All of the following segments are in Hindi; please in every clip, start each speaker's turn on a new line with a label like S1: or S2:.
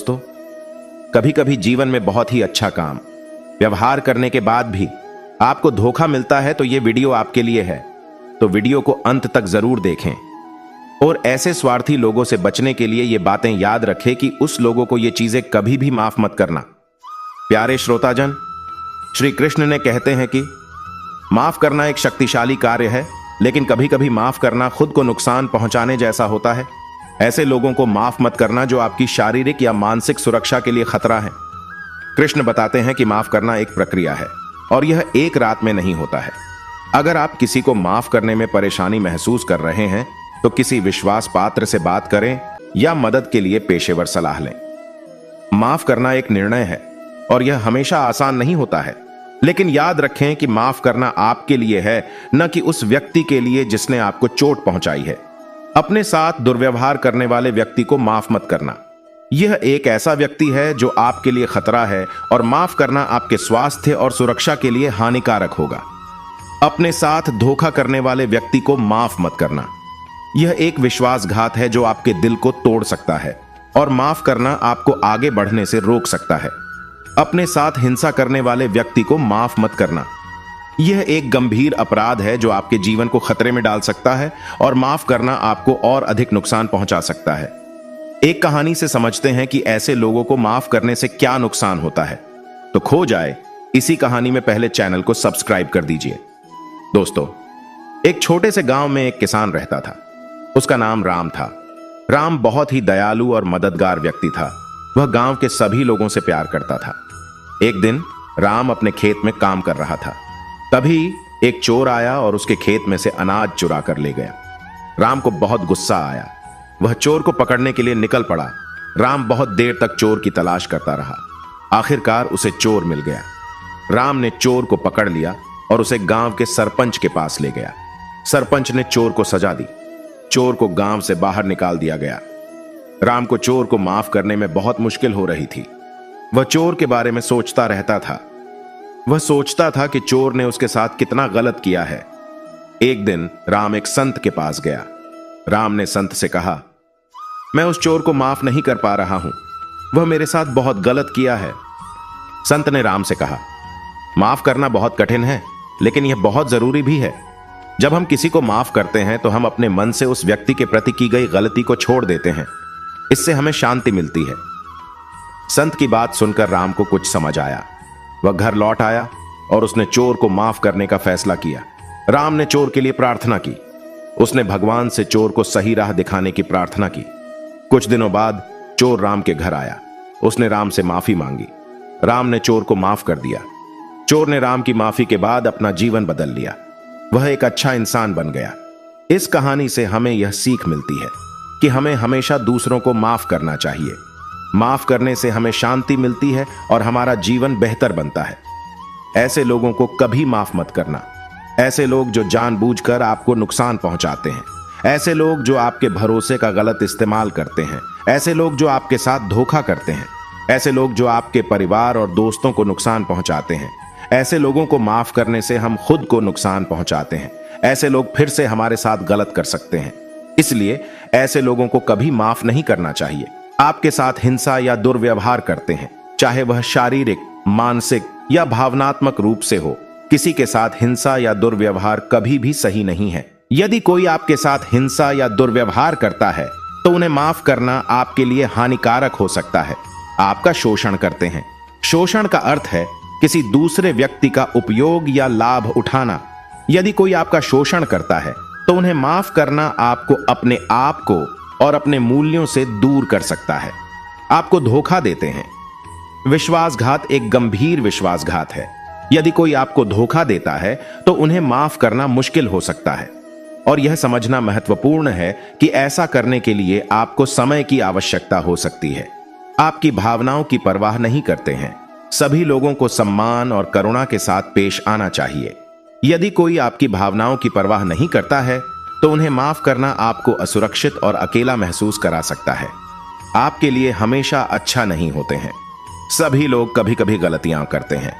S1: दोस्तों, कभी कभी जीवन में बहुत ही अच्छा काम व्यवहार करने के बाद भी आपको धोखा मिलता है तो ये वीडियो आपके लिए है। तो वीडियो को अंत तक जरूर देखें और ऐसे स्वार्थी लोगों से बचने के लिए ये बातें याद रखें कि उस लोगों को ये चीजें कभी भी माफ मत करना। प्यारे श्रोताजन, श्री कृष्ण ने कहते हैं कि माफ करना एक शक्तिशाली कार्य है, लेकिन कभी कभी माफ करना खुद को नुकसान पहुंचाने जैसा होता है। ऐसे लोगों को माफ मत करना जो आपकी शारीरिक या मानसिक सुरक्षा के लिए खतरा है। कृष्ण बताते हैं कि माफ करना एक प्रक्रिया है और यह एक रात में नहीं होता है। अगर आप किसी को माफ करने में परेशानी महसूस कर रहे हैं तो किसी विश्वास पात्र से बात करें या मदद के लिए पेशेवर सलाह लें। माफ करना एक निर्णय है और यह हमेशा आसान नहीं होता है, लेकिन याद रखें कि माफ करना आपके लिए है, न कि उस व्यक्ति के लिए जिसने आपको चोट पहुंचाई है। अपने साथ दुर्व्यवहार करने वाले व्यक्ति को माफ मत करना। यह एक ऐसा व्यक्ति है जो आपके लिए खतरा है और माफ करना आपके स्वास्थ्य और सुरक्षा के लिए हानिकारक होगा। अपने साथ धोखा करने वाले व्यक्ति को माफ मत करना। यह एक विश्वासघात है जो आपके दिल को तोड़ सकता है और माफ करना आपको आगे बढ़ने से रोक सकता है। अपने साथ हिंसा करने वाले व्यक्ति को माफ मत करना। यह एक गंभीर अपराध है जो आपके जीवन को खतरे में डाल सकता है और माफ करना आपको और अधिक नुकसान पहुंचा सकता है। एक कहानी से समझते हैं कि ऐसे लोगों को माफ करने से क्या नुकसान होता है। तो खो जाए इसी कहानी में पहले चैनल को सब्सक्राइब कर दीजिए। दोस्तों, एक छोटे से गांव में एक किसान रहता था। उसका नाम राम था। राम बहुत ही दयालु और मददगार व्यक्ति था। वह गांव के सभी लोगों से प्यार करता था। एक दिन राम अपने खेत में काम कर रहा था। तभी एक चोर आया और उसके खेत में से अनाज चुरा कर ले गया। राम को बहुत गुस्सा आया। वह चोर को पकड़ने के लिए निकल पड़ा। राम बहुत देर तक चोर की तलाश करता रहा। आखिरकार उसे चोर मिल गया। राम ने चोर को पकड़ लिया और उसे गांव के सरपंच के पास ले गया। सरपंच ने चोर को सजा दी। चोर को गांव से बाहर निकाल दिया गया। राम को चोर को माफ करने में बहुत मुश्किल हो रही थी। वह चोर के बारे में सोचता रहता था। वह सोचता था कि चोर ने उसके साथ कितना गलत किया है। एक दिन राम एक संत के पास गया। राम ने संत से कहा, मैं उस चोर को माफ नहीं कर पा रहा हूं, वह मेरे साथ बहुत गलत किया है। संत ने राम से कहा, माफ करना बहुत कठिन है, लेकिन यह बहुत जरूरी भी है। जब हम किसी को माफ करते हैं तो हम अपने मन से उस व्यक्ति के प्रति की गई गलती को छोड़ देते हैं। इससे हमें शांति मिलती है। संत की बात सुनकर राम को कुछ समझ आया। वह घर लौट आया और उसने चोर को माफ करने का फैसला किया। राम ने चोर के लिए प्रार्थना की। उसने भगवान से चोर को सही राह दिखाने की प्रार्थना की। कुछ दिनों बाद चोर राम के घर आया। उसने राम से माफी मांगी। राम ने चोर को माफ कर दिया। चोर ने राम की माफी के बाद अपना जीवन बदल लिया। वह एक अच्छा इंसान बन गया। इस कहानी से हमें यह सीख मिलती है कि हमें हमेशा दूसरों को माफ करना चाहिए। माफ करने से हमें शांति मिलती है और हमारा जीवन बेहतर बनता है। ऐसे लोगों को कभी माफ मत करना। ऐसे लोग जो जानबूझकर आपको नुकसान पहुंचाते हैं, ऐसे लोग जो आपके भरोसे का गलत इस्तेमाल करते हैं, ऐसे लोग जो आपके साथ धोखा करते हैं, ऐसे लोग जो आपके परिवार और दोस्तों को नुकसान पहुंचाते हैं, ऐसे लोगों को माफ करने से हम खुद को नुकसान पहुंचाते हैं। ऐसे लोग फिर से हमारे साथ गलत कर सकते हैं। इसलिए ऐसे लोगों को कभी माफ नहीं करना चाहिए। आपके साथ हिंसा या दुर्व्यवहार करते हैं, चाहे वह शारीरिक, मानसिक या भावनात्मक रूप से हो, किसी के साथ हिंसा या दुर्व्यवहार कभी भी सही नहीं है। यदि कोई आपके साथ हिंसा या दुर्व्यवहार करता है तो उन्हें माफ करना आपके लिए हानिकारक हो सकता है। आपका शोषण करते हैं। शोषण का अर्थ है किसी दूसरे व्यक्ति का उपयोग या लाभ उठाना। यदि कोई आपका शोषण करता है तो उन्हें माफ करना आपको अपने आप को और अपने मूल्यों से दूर कर सकता है। आपको धोखा देते हैं। विश्वासघात एक गंभीर विश्वासघात है। यदि कोई आपको धोखा देता है तो उन्हें माफ करना मुश्किल हो सकता है और यह समझना महत्वपूर्ण है कि ऐसा करने के लिए आपको समय की आवश्यकता हो सकती है। आपकी भावनाओं की परवाह नहीं करते हैं। सभी लोगों को सम्मान और करुणा के साथ पेश आना चाहिए। यदि कोई आपकी भावनाओं की परवाह नहीं करता है तो उन्हें माफ करना आपको असुरक्षित और अकेला महसूस करा सकता है। आपके लिए हमेशा अच्छा नहीं होते हैं। सभी लोग कभी कभी गलतियां करते हैं,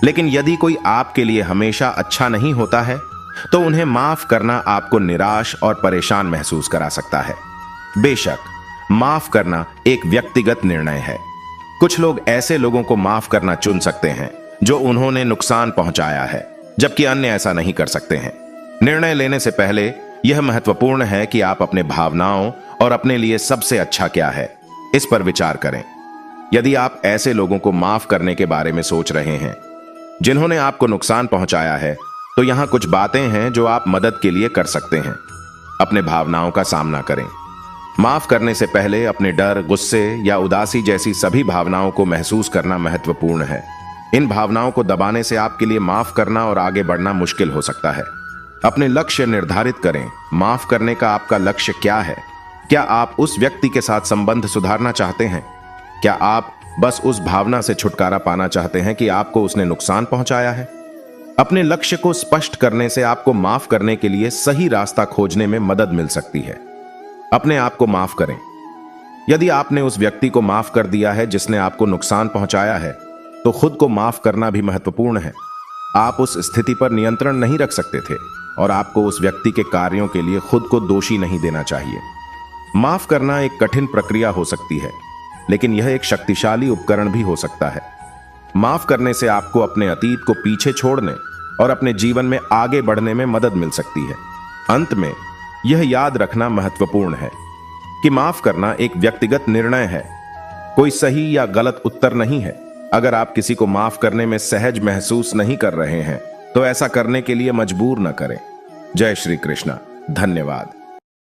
S1: लेकिन यदि कोई आपके लिए हमेशा अच्छा नहीं होता है तो उन्हें माफ करना आपको निराश और परेशान महसूस करा सकता है। बेशक माफ करना एक व्यक्तिगत निर्णय है, कुछ लोग ऐसे लोगों को माफ करना चुन सकते हैं जो उन्होंने नुकसान पहुंचाया है, जबकि अन्य ऐसा नहीं कर सकते हैं। निर्णय लेने से पहले यह महत्वपूर्ण है कि आप अपने भावनाओं और अपने लिए सबसे अच्छा क्या है, इस पर विचार करें। यदि आप ऐसे लोगों को माफ करने के बारे में सोच रहे हैं जिन्होंने आपको नुकसान पहुंचाया है, तो यहां कुछ बातें हैं जो आप मदद के लिए कर सकते हैं। अपने भावनाओं का सामना करें। माफ करने से पहले अपने डर, गुस्से या उदासी जैसी सभी भावनाओं को महसूस करना महत्वपूर्ण है। इन भावनाओं को दबाने से आपके लिए माफ करना और आगे बढ़ना मुश्किल हो सकता है। अपने लक्ष्य निर्धारित करें। माफ करने का आपका लक्ष्य क्या है? क्या आप उस व्यक्ति के साथ संबंध सुधारना चाहते हैं? क्या आप बस उस भावना से छुटकारा पाना चाहते हैं कि आपको उसने नुकसान पहुंचाया है? अपने लक्ष्य को स्पष्ट करने से आपको माफ करने के लिए सही रास्ता खोजने में मदद मिल सकती है। अपने आप को माफ करें। यदि आपने उस व्यक्ति को माफ कर दिया है जिसने आपको नुकसान पहुंचाया है, तो खुद को माफ करना भी महत्वपूर्ण है। आप उस स्थिति पर नियंत्रण नहीं रख सकते थे और आपको उस व्यक्ति के कार्यों के लिए खुद को दोषी नहीं देना चाहिए। माफ करना एक कठिन प्रक्रिया हो सकती है, लेकिन यह एक शक्तिशाली उपकरण भी हो सकता है। माफ करने से आपको अपने अतीत को पीछे छोड़ने और अपने जीवन में आगे बढ़ने में मदद मिल सकती है। अंत में यह याद रखना महत्वपूर्ण है कि माफ करना एक व्यक्तिगत निर्णय है। कोई सही या गलत उत्तर नहीं है। अगर आप किसी को माफ करने में सहज महसूस नहीं कर रहे हैं, तो ऐसा करने के लिए मजबूर न करें। जय श्री कृष्ण। धन्यवाद।